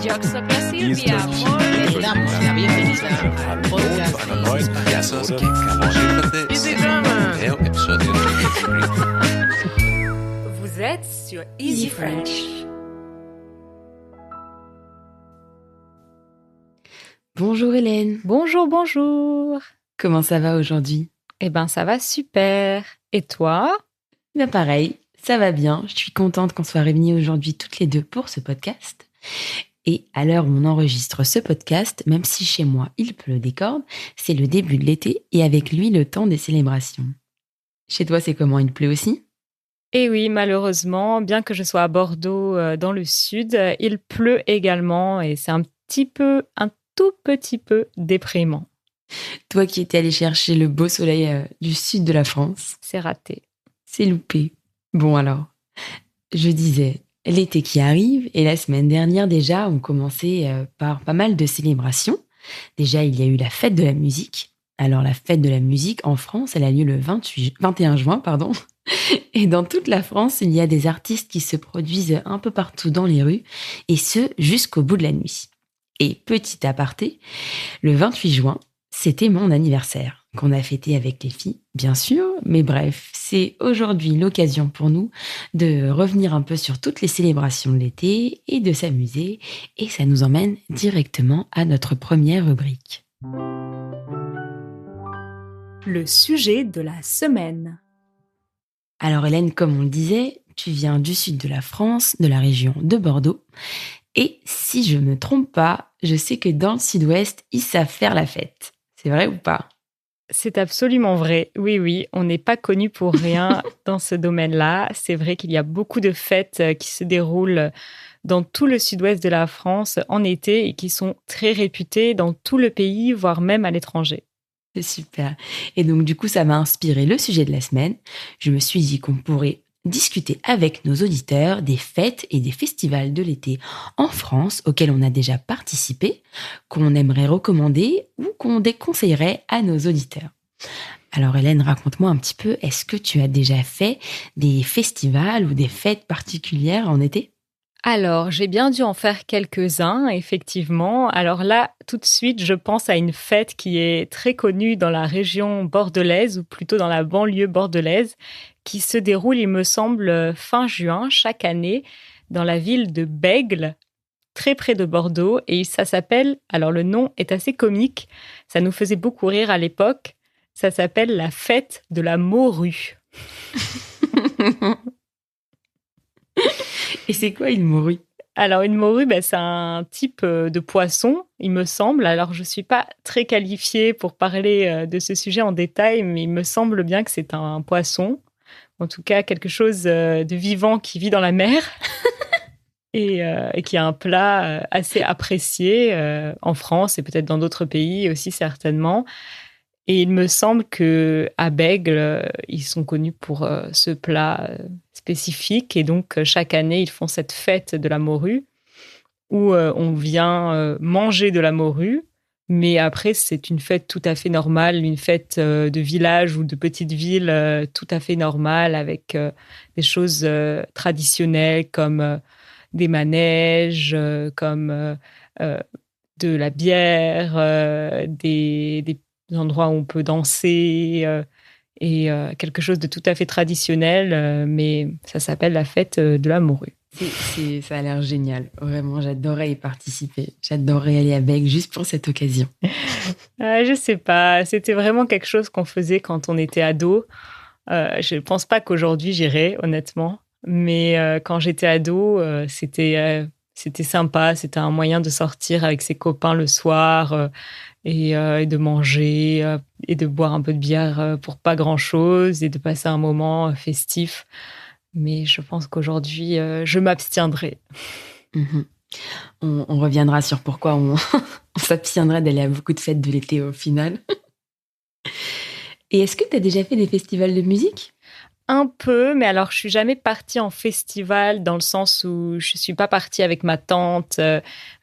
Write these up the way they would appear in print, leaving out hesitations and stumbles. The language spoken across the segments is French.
Georg Sokla Silvia. Damos la bienvenida al podcast Easy German. Vous êtes sur Easy French. Bonjour Hélène, Bonjour. comment ça va aujourd'hui? Eh ben, ça va super. Et toi? Ben pareil, ça va bien. Je suis contente qu'on soit réunis aujourd'hui toutes les deux pour ce podcast. Et à l'heure où on enregistre ce podcast, même si chez moi il pleut des cordes, c'est le début de l'été et avec lui le temps des célébrations. Chez toi, c'est comment? Il pleut aussi? Eh oui, malheureusement, bien que je sois à Bordeaux, dans le sud, il pleut également et c'est un tout petit peu déprimant. Toi qui étais allé chercher le beau soleil du sud de la France, C'est raté. c'est loupé. Bon alors, je disais, l'été qui arrive et la semaine dernière déjà, on commençait par pas mal de célébrations. Déjà, il y a eu la fête de la musique. Alors la fête de la musique en France, elle a lieu le 21 juin, pardon. Et dans toute la France, il y a des artistes qui se produisent un peu partout dans les rues, et ce, jusqu'au bout de la nuit. Et petit aparté, le 28 juin, c'était mon anniversaire, qu'on a fêté avec les filles, bien sûr, mais bref, c'est aujourd'hui l'occasion pour nous de revenir un peu sur toutes les célébrations de l'été et de s'amuser, et ça nous emmène directement à notre première rubrique. Le sujet de la semaine. Alors Hélène, comme on le disait, tu viens du sud de la France, de la région de Bordeaux, et si je ne me trompe pas, je sais que dans le sud-ouest, ils savent faire la fête. C'est vrai ou pas? C'est absolument vrai. Oui, on n'est pas connu pour rien dans ce domaine-là. C'est vrai qu'il y a beaucoup de fêtes qui se déroulent dans tout le sud-ouest de la France en été et qui sont très réputées dans tout le pays, voire même à l'étranger. C'est super. Et donc, du coup, ça m'a inspiré le sujet de la semaine. Je me suis dit qu'on pourrait discuter avec nos auditeurs des fêtes et des festivals de l'été en France auxquels on a déjà participé, qu'on aimerait recommander ou qu'on déconseillerait à nos auditeurs. Alors Hélène, raconte-moi un petit peu, est-ce que tu as déjà fait des festivals ou des fêtes particulières en été ? Alors, j'ai bien dû en faire quelques-uns, effectivement. Alors là, tout de suite, je pense à une fête qui est très connue dans la région bordelaise, ou plutôt dans la banlieue bordelaise, qui se déroule, il me semble, fin juin, chaque année, dans la ville de Bègles, très près de Bordeaux. Et ça s'appelle, alors le nom est assez comique, ça nous faisait beaucoup rire à l'époque, ça s'appelle la fête de la morue. Et c'est quoi une morue? Alors, une morue, c'est un type de poisson, il me semble. Alors, je ne suis pas très qualifiée pour parler de ce sujet en détail, mais il me semble bien que c'est un poisson. En tout cas, quelque chose de vivant qui vit dans la mer et qui est un plat assez apprécié en France et peut-être dans d'autres pays aussi certainement. Et il me semble qu'à Bègles, ils sont connus pour ce plat spécifique. Et donc, chaque année, ils font cette fête de la morue où on vient manger de la morue. Mais après, c'est une fête tout à fait normale, une fête de village ou de petite ville tout à fait normale avec des choses traditionnelles comme des manèges, comme de la bière, des endroits où on peut danser et quelque chose de tout à fait traditionnel, mais ça s'appelle la fête de la morue. Ça a l'air génial. Vraiment, j'adorerais y participer. J'adorerais aller à Bègles juste pour cette occasion. Je sais pas, c'était vraiment quelque chose qu'on faisait quand on était ado. Je ne pense pas qu'aujourd'hui j'irais, honnêtement. Mais quand j'étais ado, c'était sympa. C'était un moyen de sortir avec ses copains le soir et de manger et de boire un peu de bière pour pas grand-chose et de passer un moment festif. Mais je pense qu'aujourd'hui, je m'abstiendrai. Mm-hmm. On reviendra sur pourquoi on s'abstiendrait d'aller à beaucoup de fêtes de l'été au final. Et est-ce que tu as déjà fait des festivals de musique ? Un peu, mais alors je suis jamais partie en festival dans le sens où je suis pas partie avec ma tante,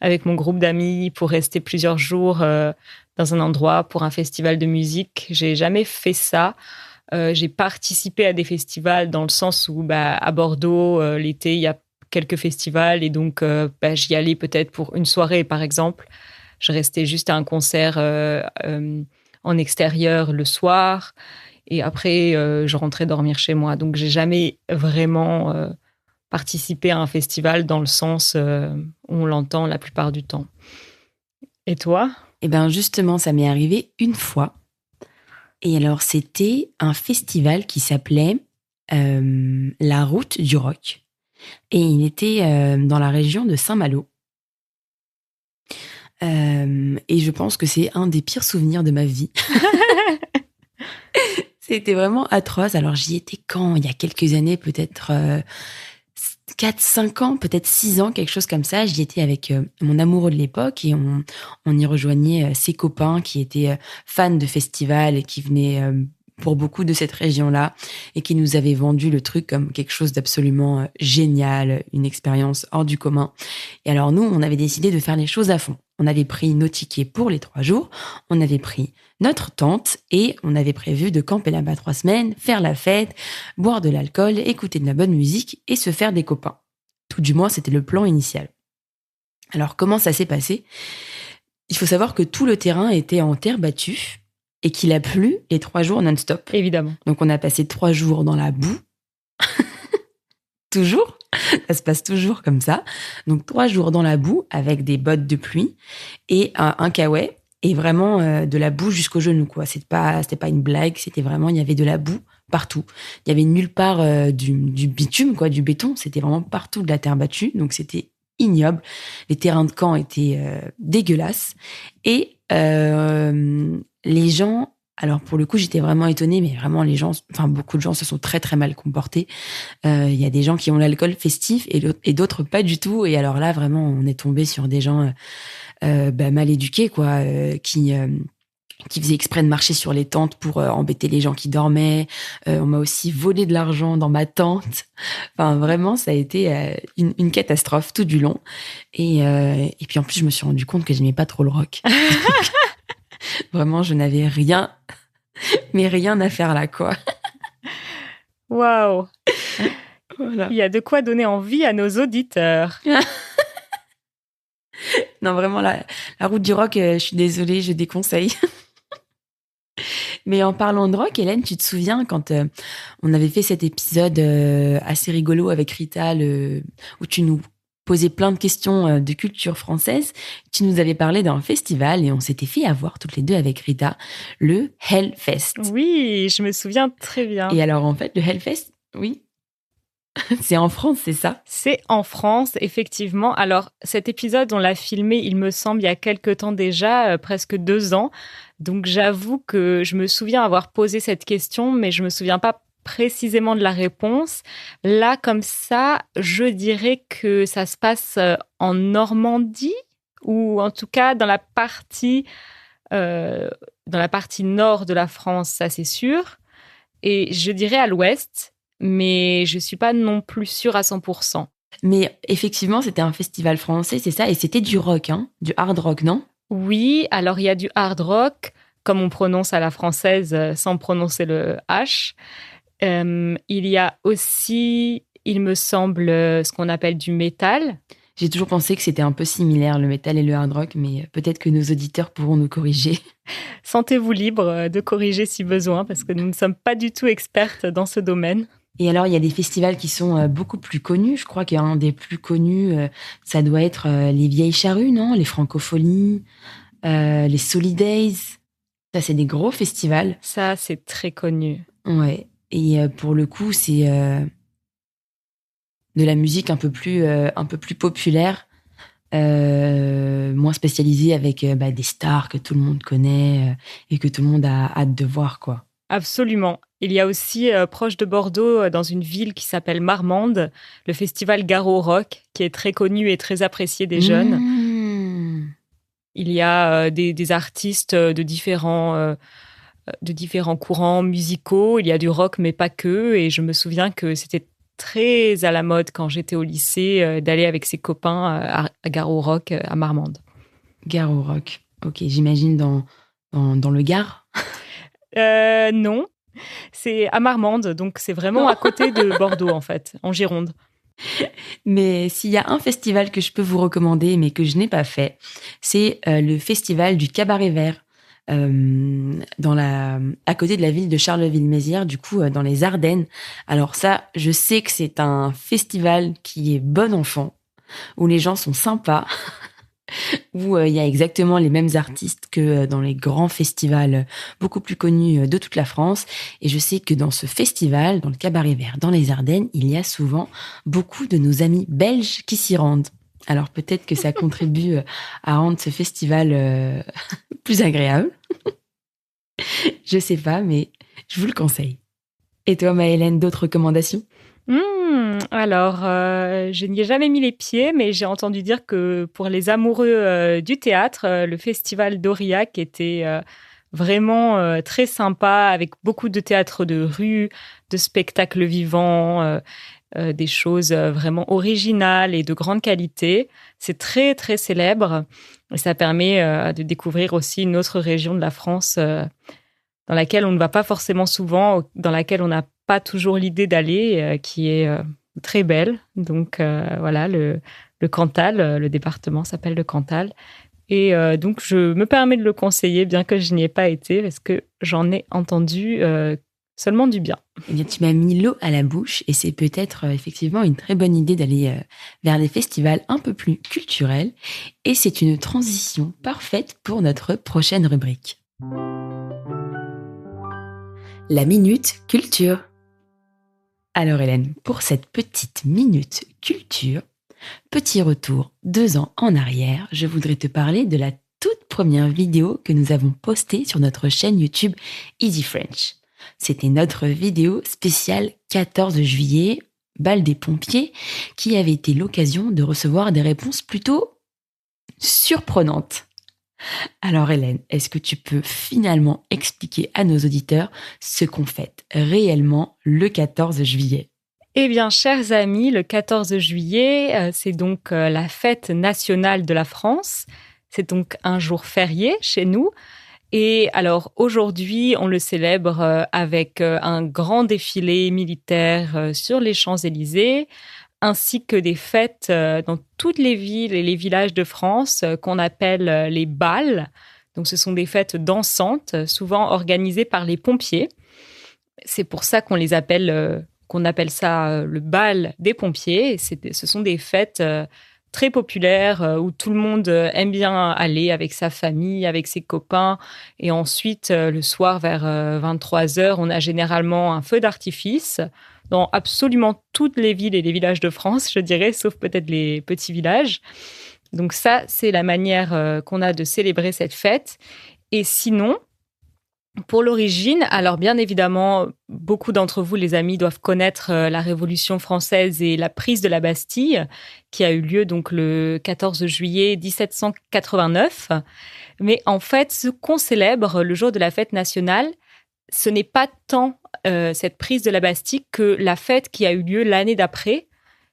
avec mon groupe d'amis pour rester plusieurs jours dans un endroit pour un festival de musique. J'ai jamais fait ça. J'ai participé à des festivals dans le sens où à Bordeaux, l'été, il y a quelques festivals et donc j'y allais peut-être pour une soirée, par exemple. Je restais juste à un concert en extérieur le soir et après, je rentrais dormir chez moi. Donc, j'ai jamais vraiment participé à un festival dans le sens où on l'entend la plupart du temps. Et toi ? Eh bien, justement, ça m'est arrivé une fois. Et alors, c'était un festival qui s'appelait La Route du Rock. Et il était dans la région de Saint-Malo. Et je pense que c'est un des pires souvenirs de ma vie. C'était vraiment atroce. Alors, j'y étais quand ? Il y a quelques années, peut-être 4-5 ans, peut-être 6 ans, quelque chose comme ça. J'y étais avec mon amoureux de l'époque et on y rejoignait ses copains qui étaient fans de festivals et qui venaient pour beaucoup de cette région-là et qui nous avaient vendu le truc comme quelque chose d'absolument génial, une expérience hors du commun. Et alors nous, on avait décidé de faire les choses à fond. On avait pris nos tickets pour les 3 jours, on avait pris notre tente et on avait prévu de camper là-bas 3 semaines, faire la fête, boire de l'alcool, écouter de la bonne musique et se faire des copains. Tout du moins, c'était le plan initial. Alors, comment ça s'est passé ? Il faut savoir que tout le terrain était en terre battue et qu'il a plu les 3 jours non-stop. Évidemment. Donc, on a passé 3 jours dans la boue. Toujours. Ça se passe toujours comme ça. Donc, 3 jours dans la boue avec des bottes de pluie et un caouet et vraiment de la boue jusqu'aux genoux, quoi. C'était pas une blague, c'était vraiment, il y avait de la boue partout. Il y avait nulle part du bitume, quoi, du béton. C'était vraiment partout de la terre battue. Donc, c'était ignoble. Les terrains de camp étaient dégueulasses. Et les gens... Alors, pour le coup, j'étais vraiment étonnée, mais vraiment, beaucoup de gens se sont très, très mal comportés. Il y a des gens qui ont l'alcool festif et d'autres pas du tout. Et alors là, vraiment, on est tombé sur des gens mal éduqués, quoi, qui faisaient exprès de marcher sur les tentes pour embêter les gens qui dormaient. On m'a aussi volé de l'argent dans ma tente. Enfin, vraiment, ça a été une catastrophe tout du long. Et puis, en plus, je me suis rendu compte que j'aimais pas trop le rock. Vraiment, je n'avais rien à faire là, quoi. Waouh ! Voilà. Il y a de quoi donner envie à nos auditeurs. Non, vraiment, la route du rock, je suis désolée, je déconseille. Mais en parlant de rock, Hélène, tu te souviens quand on avait fait cet épisode assez rigolo avec Rita, où tu nous posais plein de questions de culture française, tu nous avais parlé d'un festival et on s'était fait avoir toutes les deux avec Rita, le Hellfest. Oui, je me souviens très bien. Et alors, en fait, le Hellfest, oui, c'est en France, c'est ça ? C'est en France, effectivement. Alors, cet épisode, on l'a filmé, il me semble, il y a quelque temps déjà, presque 2 ans. Donc, j'avoue que je me souviens avoir posé cette question, mais je me souviens pas précisément de la réponse. Là, comme ça, je dirais que ça se passe en Normandie, ou en tout cas dans la partie nord de la France, ça c'est sûr. Et je dirais à l'ouest, mais je suis pas non plus sûre à 100%. Mais effectivement, c'était un festival français, c'est ça, et c'était du rock, hein, du hard rock, non ? Oui, alors il y a du hard rock, comme on prononce à la française sans prononcer le H. Il y a aussi, il me semble, ce qu'on appelle du métal. J'ai toujours pensé que c'était un peu similaire, le métal et le hard rock, mais peut-être que nos auditeurs pourront nous corriger. Sentez-vous libre de corriger si besoin, parce que nous ne sommes pas du tout expertes dans ce domaine. Et alors, il y a des festivals qui sont beaucoup plus connus. Je crois qu'un des plus connus, ça doit être les Vieilles Charrues, non ? Les Francopholies, les Solidays. Ça, c'est des gros festivals. Ça, c'est très connu. Ouais. Et pour le coup, c'est de la musique un peu plus populaire, moins spécialisée avec des stars que tout le monde connaît et que tout le monde a hâte de voir, quoi. Absolument. Il y a aussi, proche de Bordeaux, dans une ville qui s'appelle Marmande, le festival Garo Rock, qui est très connu et très apprécié des jeunes. Il y a des artistes de différents courants musicaux. Il y a du rock, mais pas que. Et je me souviens que c'était très à la mode quand j'étais au lycée d'aller avec ses copains à Garo Rock à Marmande. Garo Rock. Ok, j'imagine dans le Gard. Non, c'est à Marmande, donc c'est vraiment à côté de Bordeaux en fait, en Gironde. Mais s'il y a un festival que je peux vous recommander, mais que je n'ai pas fait, c'est le festival du Cabaret Vert, à côté de la ville de Charleville-Mézières, du coup, dans les Ardennes. Alors ça, je sais que c'est un festival qui est bon enfant, où les gens sont sympas, où il y a exactement les mêmes artistes que dans les grands festivals beaucoup plus connus de toute la France. Et je sais que dans ce festival, dans le Cabaret Vert, dans les Ardennes, il y a souvent beaucoup de nos amis belges qui s'y rendent. Alors peut-être que ça contribue à rendre ce festival plus agréable. Je sais pas, mais je vous le conseille. Et toi, Maëlène, d'autres recommandations ? Alors, je n'y ai jamais mis les pieds, mais j'ai entendu dire que pour les amoureux du théâtre, le festival d'Aurillac était vraiment très sympa, avec beaucoup de théâtre de rue, de spectacles vivants, des choses vraiment originales et de grande qualité. C'est très, très célèbre et ça permet de découvrir aussi une autre région de la France dans laquelle on ne va pas forcément souvent, dans laquelle on n'a pas toujours l'idée d'aller, qui est très belle. Donc voilà, le Cantal, le département s'appelle le Cantal. Et donc je me permets de le conseiller, bien que je n'y ai pas été, parce que j'en ai entendu seulement du bien. Eh bien, tu m'as mis l'eau à la bouche et c'est peut-être effectivement une très bonne idée d'aller vers des festivals un peu plus culturels. Et c'est une transition parfaite pour notre prochaine rubrique. La Minute Culture. Alors Hélène, pour cette petite Minute Culture, petit retour 2 ans en arrière, je voudrais te parler de la toute première vidéo que nous avons postée sur notre chaîne YouTube Easy French. C'était notre vidéo spéciale 14 juillet, bal des pompiers, qui avait été l'occasion de recevoir des réponses plutôt surprenantes. Alors Hélène, est-ce que tu peux finalement expliquer à nos auditeurs ce qu'on fête réellement le 14 juillet ? Eh bien, chers amis, le 14 juillet, c'est donc la fête nationale de la France. C'est donc un jour férié chez nous. Et alors aujourd'hui, on le célèbre avec un grand défilé militaire sur les Champs-Élysées, ainsi que des fêtes dans toutes les villes et les villages de France qu'on appelle les bals. Donc ce sont des fêtes dansantes, souvent organisées par les pompiers. C'est pour ça qu'on appelle ça le bal des pompiers. Ce sont des fêtes très populaire où tout le monde aime bien aller avec sa famille, avec ses copains. Et ensuite, le soir, vers 23h, on a généralement un feu d'artifice dans absolument toutes les villes et les villages de France, je dirais, sauf peut-être les petits villages. Donc ça, c'est la manière qu'on a de célébrer cette fête. Et sinon, pour l'origine, alors bien évidemment, beaucoup d'entre vous, les amis, doivent connaître la Révolution française et la prise de la Bastille, qui a eu lieu donc le 14 juillet 1789. Mais en fait, ce qu'on célèbre le jour de la fête nationale, ce n'est pas tant cette prise de la Bastille que la fête qui a eu lieu l'année d'après,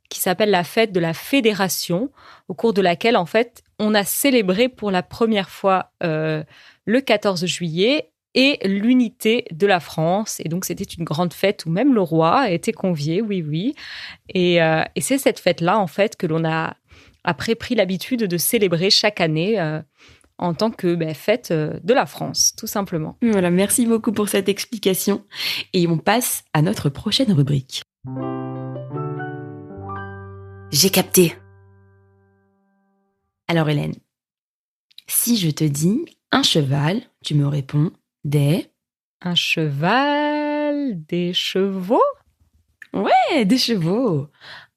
qui s'appelle la fête de la Fédération, au cours de laquelle, en fait, on a célébré pour la première fois le 14 juillet et l'unité de la France. Et donc, c'était une grande fête où même le roi a été convié, oui. Et c'est cette fête-là, en fait, que l'on a après pris l'habitude de célébrer chaque année en tant que fête de la France, tout simplement. Voilà, merci beaucoup pour cette explication. Et on passe à notre prochaine rubrique. J'ai capté. Alors Hélène, si je te dis un cheval, tu me réponds des... Un cheval, des chevaux, Ouais, des chevaux.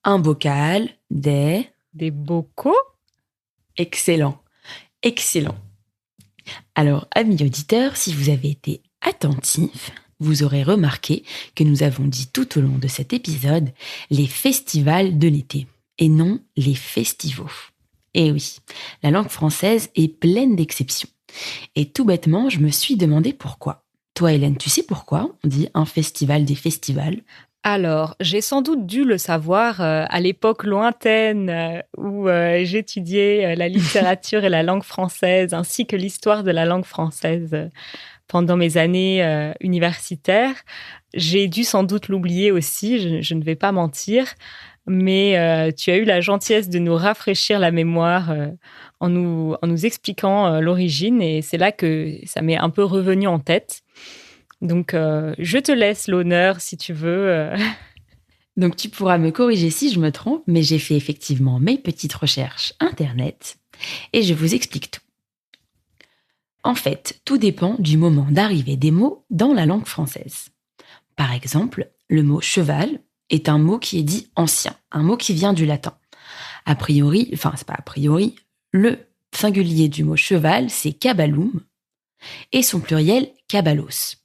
Un bocal, des... des bocaux. Excellent. Alors, amis auditeurs, si vous avez été attentifs, vous aurez remarqué que nous avons dit tout au long de cet épisode les festivals de l'été et non les festivals. Et oui, la langue française est pleine d'exceptions. Et tout bêtement, je me suis demandé pourquoi. Toi, Hélène, tu sais pourquoi on dit un festival des festivals ? Alors, j'ai sans doute dû le savoir à l'époque lointaine où j'étudiais la littérature et la langue française, ainsi que l'histoire de la langue française pendant mes années universitaires. J'ai dû sans doute l'oublier aussi, je ne vais pas mentir. mais tu as eu la gentillesse de nous rafraîchir la mémoire en nous expliquant l'origine, et c'est là que ça m'est un peu revenu en tête. Donc, je te laisse l'honneur si tu veux. Donc, tu pourras me corriger si je me trompe, mais j'ai fait effectivement mes petites recherches Internet et je vous explique tout. En fait, tout dépend du moment d'arrivée des mots dans la langue française. Par exemple, le mot cheval est un mot qui est dit ancien, un mot qui vient du latin. A priori, enfin, c'est pas a priori, le singulier du mot cheval, c'est caballum, et son pluriel caballos.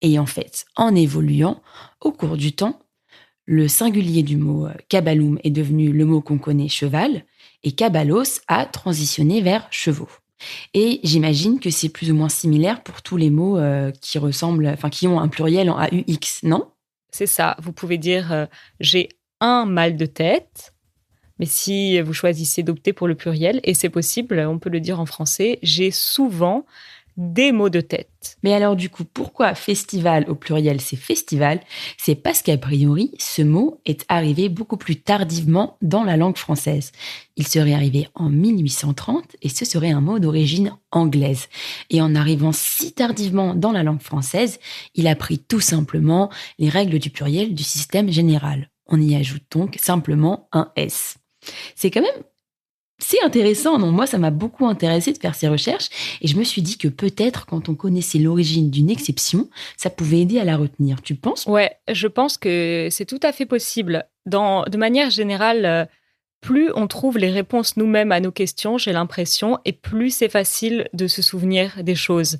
Et en fait, en évoluant, au cours du temps, le singulier du mot caballum est devenu le mot qu'on connaît cheval, et caballos a transitionné vers chevaux. Et j'imagine que c'est plus ou moins similaire pour tous les mots qui ressemblent, enfin qui ont un pluriel en AUX, non ? C'est ça, vous pouvez dire j'ai un mal de tête, mais si vous choisissez d'opter pour le pluriel, et c'est possible, on peut le dire en français, j'ai souvent des maux de tête. Mais alors du coup, pourquoi festival au pluriel c'est festival ? C'est parce qu'a priori, ce mot est arrivé beaucoup plus tardivement dans la langue française. Il serait arrivé en 1830 et ce serait un mot d'origine anglaise. Et en arrivant si tardivement dans la langue française, il a pris tout simplement les règles du pluriel du système général. On y ajoute donc simplement un S. C'est intéressant, non ? Moi, ça m'a beaucoup intéressé de faire ces recherches et je me suis dit que peut-être quand on connaissait l'origine d'une exception, ça pouvait aider à la retenir. Tu penses ? Ouais, je pense que c'est tout à fait possible. De manière générale, plus on trouve les réponses nous-mêmes à nos questions, j'ai l'impression, et plus c'est facile de se souvenir des choses.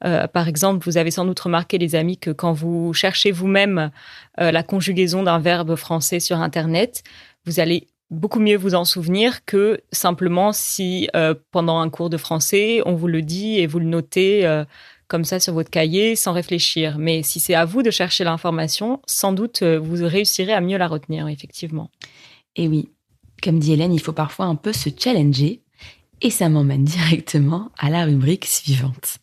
Par exemple, vous avez sans doute remarqué, les amis, que quand vous cherchez vous-même la conjugaison d'un verbe français sur Internet, vous allez beaucoup mieux vous en souvenir que simplement si pendant un cours de français, on vous le dit et vous le notez comme ça sur votre cahier sans réfléchir. Mais si c'est à vous de chercher l'information, sans doute vous réussirez à mieux la retenir, effectivement. Et oui, comme dit Hélène, il faut parfois un peu se challenger et ça m'emmène directement à la rubrique suivante.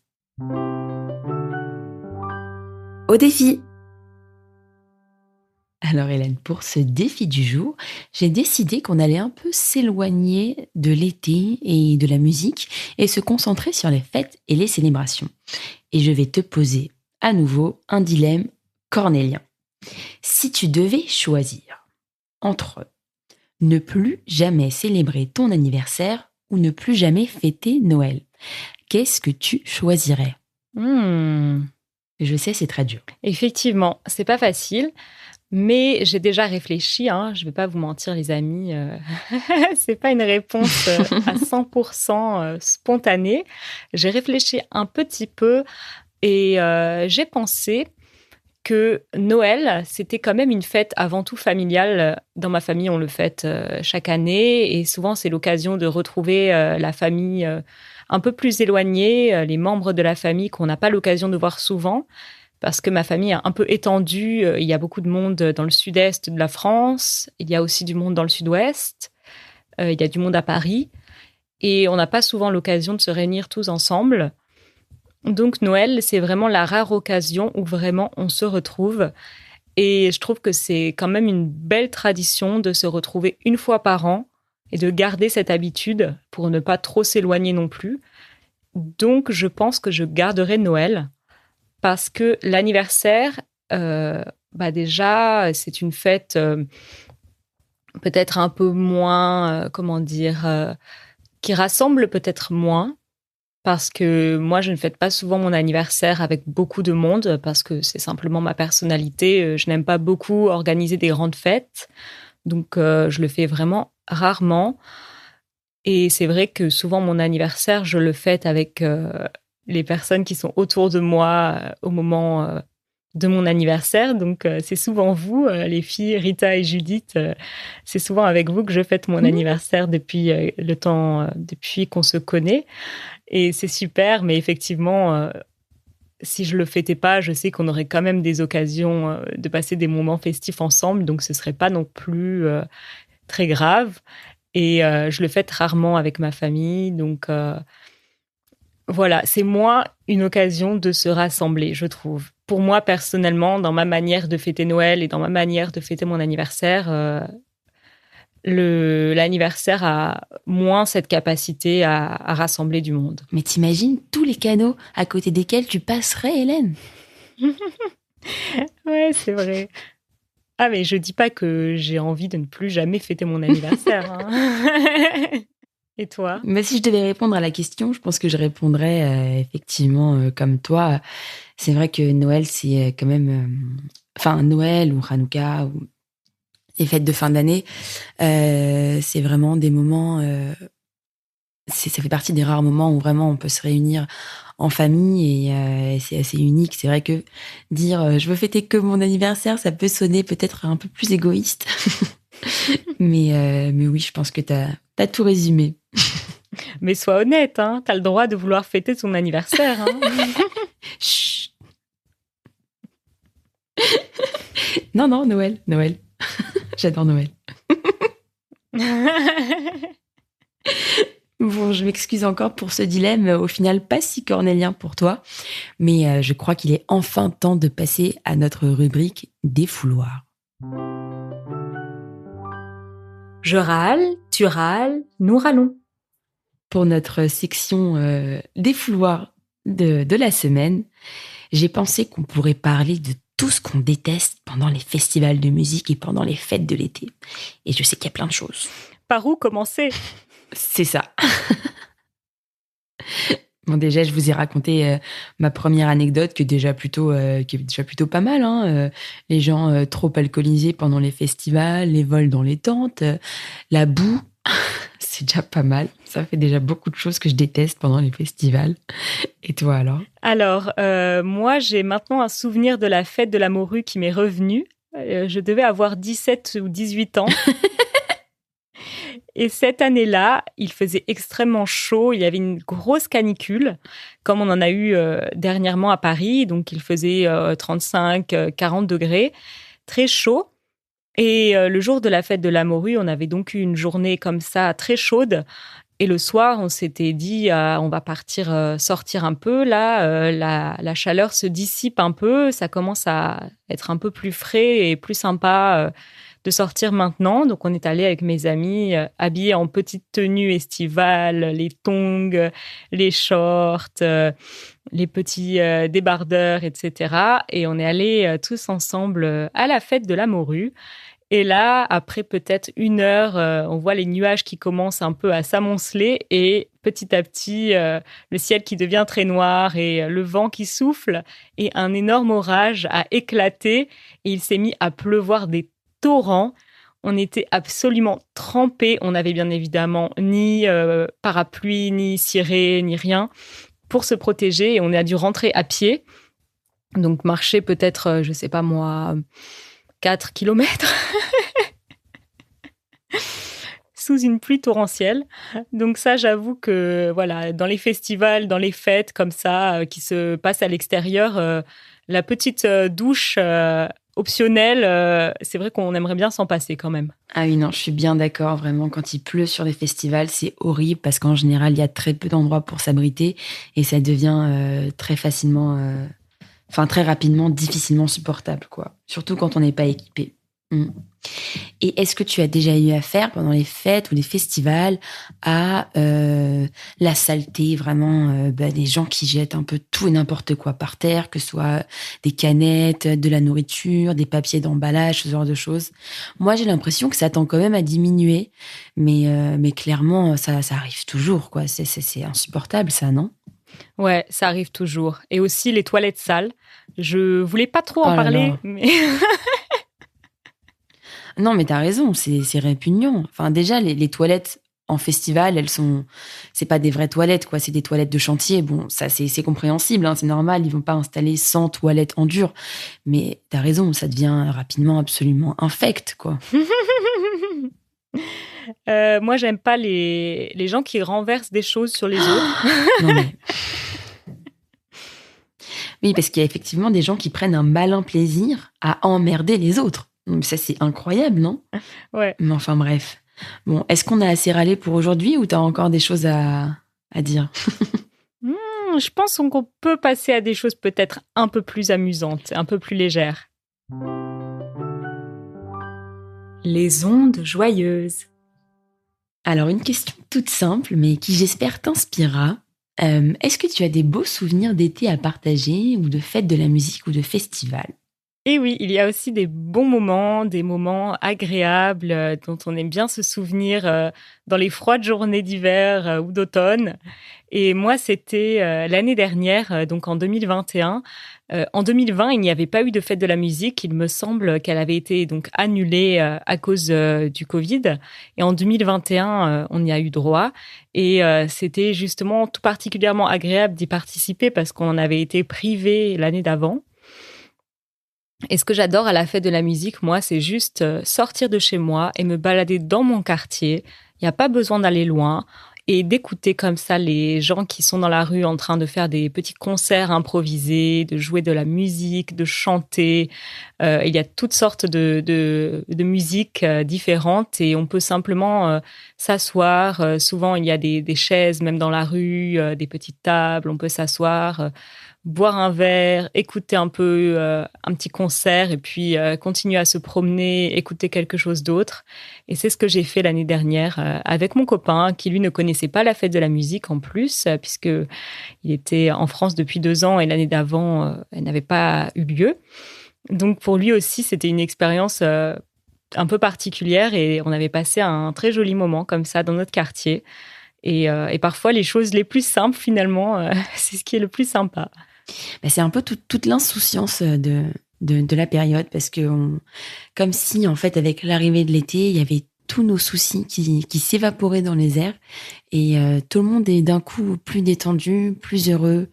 Au défi! Alors Hélène, pour ce défi du jour, j'ai décidé qu'on allait un peu s'éloigner de l'été et de la musique et se concentrer sur les fêtes et les célébrations. Et je vais te poser à nouveau un dilemme cornélien. Si tu devais choisir entre ne plus jamais célébrer ton anniversaire ou ne plus jamais fêter Noël, qu'est-ce que tu choisirais ? Je sais, c'est très dur. Effectivement, c'est pas facile. Mais j'ai déjà réfléchi, je vais pas vous mentir les amis, c'est pas une réponse à 100% spontanée. J'ai réfléchi un petit peu et j'ai pensé que Noël, c'était quand même une fête avant tout familiale. Dans ma famille, on le fête chaque année et souvent c'est l'occasion de retrouver la famille un peu plus éloignée, les membres de la famille qu'on n'a pas l'occasion de voir souvent. Parce que ma famille est un peu étendue. Il y a beaucoup de monde dans le sud-est de la France. Il y a aussi du monde dans le sud-ouest. Il y a du monde à Paris. Et on n'a pas souvent l'occasion de se réunir tous ensemble. Donc Noël, c'est vraiment la rare occasion où vraiment on se retrouve. Et je trouve que c'est quand même une belle tradition de se retrouver une fois par an et de garder cette habitude pour ne pas trop s'éloigner non plus. Donc je pense que je garderai Noël. Parce que l'anniversaire, déjà, c'est une fête peut-être un peu moins, qui rassemble peut-être moins. Parce que moi, je ne fête pas souvent mon anniversaire avec beaucoup de monde, parce que c'est simplement ma personnalité. Je n'aime pas beaucoup organiser des grandes fêtes. Donc, je le fais vraiment rarement. Et c'est vrai que souvent, mon anniversaire, je le fête avec les personnes qui sont autour de moi au moment de mon anniversaire. Donc, c'est souvent vous, les filles, Rita et Judith. C'est souvent avec vous que je fête mon anniversaire depuis depuis qu'on se connaît. Et c'est super, mais effectivement, si je le fêtais pas, je sais qu'on aurait quand même des occasions de passer des moments festifs ensemble. Donc, ce serait pas non plus très grave. Et je le fête rarement avec ma famille. Donc, voilà, c'est moins une occasion de se rassembler, je trouve. Pour moi, personnellement, dans ma manière de fêter Noël et dans ma manière de fêter mon anniversaire, l'anniversaire a moins cette capacité à rassembler du monde. Mais t'imagines tous les canaux à côté desquels tu passerais, Hélène? Ouais, c'est vrai. Ah, mais je dis pas que j'ai envie de ne plus jamais fêter mon anniversaire. Hein. Et toi? Mais si je devais répondre à la question, je pense que je répondrais effectivement comme toi. C'est vrai que Noël, c'est quand même... Enfin, Noël ou Hanouka ou les fêtes de fin d'année, c'est vraiment des moments... ça fait partie des rares moments où vraiment on peut se réunir en famille et c'est assez unique. C'est vrai que dire je veux fêter que mon anniversaire, ça peut sonner peut-être un peu plus égoïste. mais oui, je pense que t'as tout résumé. Mais sois honnête, hein, t'as le droit de vouloir fêter ton anniversaire. Hein. Chut. Non, Noël. J'adore Noël. Bon, je m'excuse encore pour ce dilemme, au final pas si cornélien pour toi, mais je crois qu'il est enfin temps de passer à notre rubrique défouloir. Je râle, tu râles, nous râlons. Pour notre section défouloir de la semaine, j'ai pensé qu'on pourrait parler de tout ce qu'on déteste pendant les festivals de musique et pendant les fêtes de l'été. Et je sais qu'il y a plein de choses. Par où commencer ? C'est ça. Bon, déjà, je vous ai raconté ma première anecdote qui est déjà plutôt pas mal. Hein. Les gens trop alcoolisés pendant les festivals, les vols dans les tentes, la boue, c'est déjà pas mal. Ça fait déjà beaucoup de choses que je déteste pendant les festivals. Et toi alors ? Alors, moi, j'ai maintenant un souvenir de la fête de la morue qui m'est revenu. Je devais avoir 17 ou 18 ans. Et cette année-là, il faisait extrêmement chaud. Il y avait une grosse canicule, comme on en a eu dernièrement à Paris. Donc, il faisait 35, 40 degrés, très chaud. Et le jour de la fête de la morue, on avait donc eu une journée comme ça, très chaude. Et le soir, on s'était dit, on va partir sortir un peu. Là, la chaleur se dissipe un peu. Ça commence à être un peu plus frais et plus sympa de sortir maintenant. Donc, on est allé avec mes amis habillés en petite tenue estivale, les tongs, les shorts, les petits débardeurs, etc. Et on est allés tous ensemble à la fête de la morue. Et là, après peut-être 1 heure, on voit les nuages qui commencent un peu à s'amonceler et petit à petit, le ciel qui devient très noir et le vent qui souffle et un énorme orage a éclaté et il s'est mis à pleuvoir des torrents. On était absolument trempés. On n'avait bien évidemment ni parapluie, ni ciré, ni rien pour se protéger et on a dû rentrer à pied. Donc marcher peut-être, je sais pas moi, 4 kilomètres sous une pluie torrentielle. Donc ça, j'avoue que voilà, dans les festivals, dans les fêtes comme ça, qui se passent à l'extérieur, la petite douche optionnelle, c'est vrai qu'on aimerait bien s'en passer quand même. Ah oui, non, je suis bien d'accord. Vraiment, quand il pleut sur les festivals, c'est horrible parce qu'en général, il y a très peu d'endroits pour s'abriter et ça devient très facilement... très rapidement, difficilement supportable, quoi. Surtout quand on n'est pas équipé. Et est-ce que tu as déjà eu affaire pendant les fêtes ou les festivals à la saleté, vraiment, des gens qui jettent un peu tout et n'importe quoi par terre, que ce soit des canettes, de la nourriture, des papiers d'emballage, ce genre de choses. Moi, j'ai l'impression que ça tend quand même à diminuer, mais clairement, ça arrive toujours, quoi. C'est insupportable, ça, non ? Ouais, ça arrive toujours. Et aussi les toilettes sales. Je voulais pas trop en parler, mais... Non, mais t'as raison, c'est répugnant. Enfin, déjà, les toilettes en festival, c'est pas des vraies toilettes, quoi. C'est des toilettes de chantier. Bon, ça, c'est compréhensible, hein, c'est normal. Ils vont pas installer 100 toilettes en dur. Mais t'as raison, ça devient rapidement absolument infect, quoi. Moi, j'aime pas les gens qui renversent des choses sur les autres. Non, mais... Oui, parce qu'il y a effectivement des gens qui prennent un malin plaisir à emmerder les autres. Ça, c'est incroyable, non ? Ouais. Mais enfin, bref. Bon, est-ce qu'on a assez râlé pour aujourd'hui ou t'as encore des choses à dire ? Je pense qu'on peut passer à des choses peut-être un peu plus amusantes, un peu plus légères. Les ondes joyeuses. Alors, une question toute simple, mais qui j'espère t'inspirera. Est-ce que tu as des beaux souvenirs d'été à partager, ou de fêtes de la musique, ou de festivals? Et oui, il y a aussi des bons moments, des moments agréables dont on aime bien se souvenir dans les froides journées d'hiver ou d'automne. Et moi, c'était l'année dernière, donc en 2021. En 2020, il n'y avait pas eu de fête de la musique. Il me semble qu'elle avait été donc annulée à cause du Covid. Et en 2021, on y a eu droit. Et c'était justement tout particulièrement agréable d'y participer parce qu'on en avait été privé l'année d'avant. Et ce que j'adore à la fête de la musique, moi, c'est juste sortir de chez moi et me balader dans mon quartier. Il n'y a pas besoin d'aller loin et d'écouter comme ça les gens qui sont dans la rue en train de faire des petits concerts improvisés, de jouer de la musique, de chanter. Il y a toutes sortes de musiques différentes et on peut simplement s'asseoir. Souvent, il y a des chaises, même dans la rue, des petites tables. On peut s'asseoir, boire un verre, écouter un peu un petit concert et puis continuer à se promener, écouter quelque chose d'autre. Et c'est ce que j'ai fait l'année dernière avec mon copain qui, lui, ne connaissait pas la fête de la musique en plus, puisque il était en France depuis 2 ans et l'année d'avant, elle n'avait pas eu lieu. Donc pour lui aussi, c'était une expérience un peu particulière et on avait passé un très joli moment comme ça dans notre quartier. Et parfois, les choses les plus simples, finalement, c'est ce qui est le plus sympa. Bah, c'est un peu toute l'insouciance de la période, parce que comme si, en fait, avec l'arrivée de l'été, il y avait tous nos soucis qui s'évaporaient dans les airs, et tout le monde est d'un coup plus détendu, plus heureux,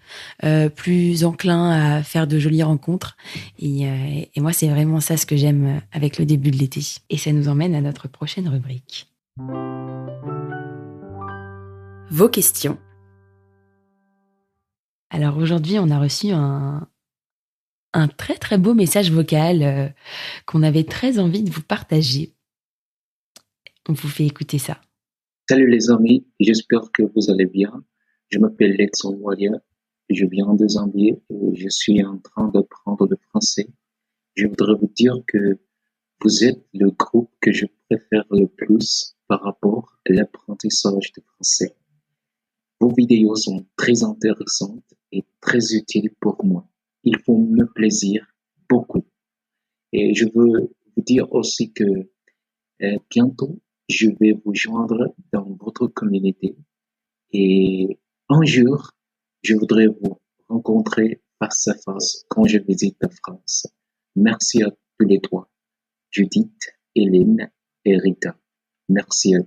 plus enclin à faire de jolies rencontres. Et moi, c'est vraiment ça ce que j'aime avec le début de l'été. Et ça nous emmène à notre prochaine rubrique. Vos questions. Alors aujourd'hui, on a reçu un très très beau message vocal qu'on avait très envie de vous partager. On vous fait écouter ça. Salut les amis, j'espère que vous allez bien. Je m'appelle Lex Walia, je viens de Zambie et je suis en train d'apprendre le français. Je voudrais vous dire que vous êtes le groupe que je préfère le plus par rapport à l'apprentissage du français. Vos vidéos sont très intéressantes et très utiles pour moi. Ils font me plaisir beaucoup. Et je veux vous dire aussi que bientôt, je vais vous joindre dans votre communauté. Et un jour, je voudrais vous rencontrer face à face quand je visite la France. Merci à tous les trois, Judith, Hélène et Rita. Merci à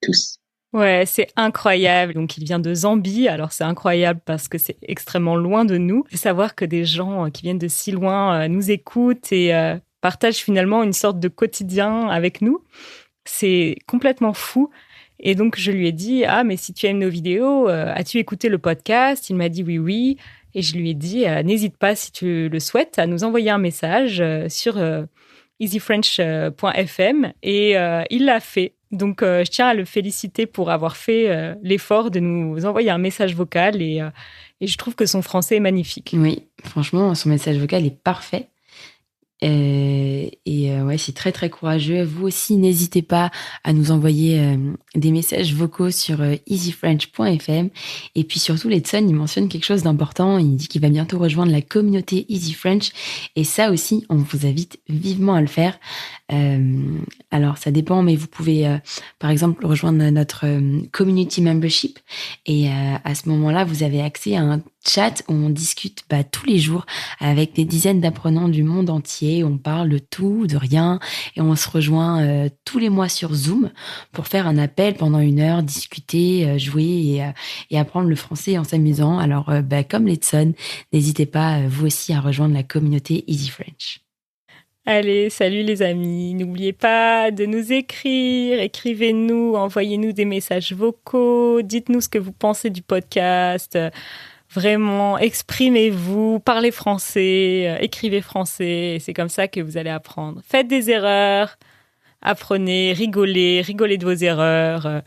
tous. Ouais, c'est incroyable. Donc, il vient de Zambie. Alors, c'est incroyable parce que c'est extrêmement loin de nous. Et savoir que des gens qui viennent de si loin nous écoutent et partagent finalement une sorte de quotidien avec nous, c'est complètement fou. Et donc, je lui ai dit, mais si tu aimes nos vidéos, as-tu écouté le podcast? Il m'a dit oui. Et je lui ai dit, n'hésite pas, si tu le souhaites, à nous envoyer un message sur easyfrench.fm. Et il l'a fait. Donc, je tiens à le féliciter pour avoir fait l'effort de nous envoyer un message vocal. Et je trouve que son français est magnifique. Oui, franchement, son message vocal est parfait. Ouais, c'est très très courageux. Vous aussi, n'hésitez pas à nous envoyer des messages vocaux sur easyfrench.fm. Et puis surtout, Letson, il mentionne quelque chose d'important. Il dit qu'il va bientôt rejoindre la communauté Easy French. Et ça aussi, on vous invite vivement à le faire. Alors, ça dépend, mais vous pouvez, par exemple, rejoindre notre community membership. Et à ce moment-là, vous avez accès à un chat où on discute tous les jours avec des dizaines d'apprenants du monde entier. On parle de tout, de rien, et on se rejoint tous les mois sur Zoom pour faire un appel pendant 1 heure, discuter, jouer et apprendre le français en s'amusant. Alors, comme Letson, n'hésitez pas, vous aussi, à rejoindre la communauté Easy French. Allez, salut les amis. N'oubliez pas de nous écrire. Écrivez-nous, envoyez-nous des messages vocaux. Dites-nous ce que vous pensez du podcast. Vraiment, exprimez-vous, parlez français, écrivez français. C'est comme ça que vous allez apprendre. Faites des erreurs, apprenez, rigolez de vos erreurs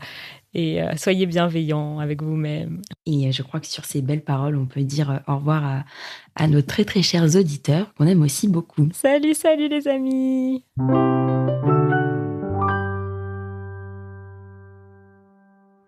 et soyez bienveillants avec vous-même. Et je crois que sur ces belles paroles, on peut dire au revoir à nos très très chers auditeurs qu'on aime aussi beaucoup. Salut les amis!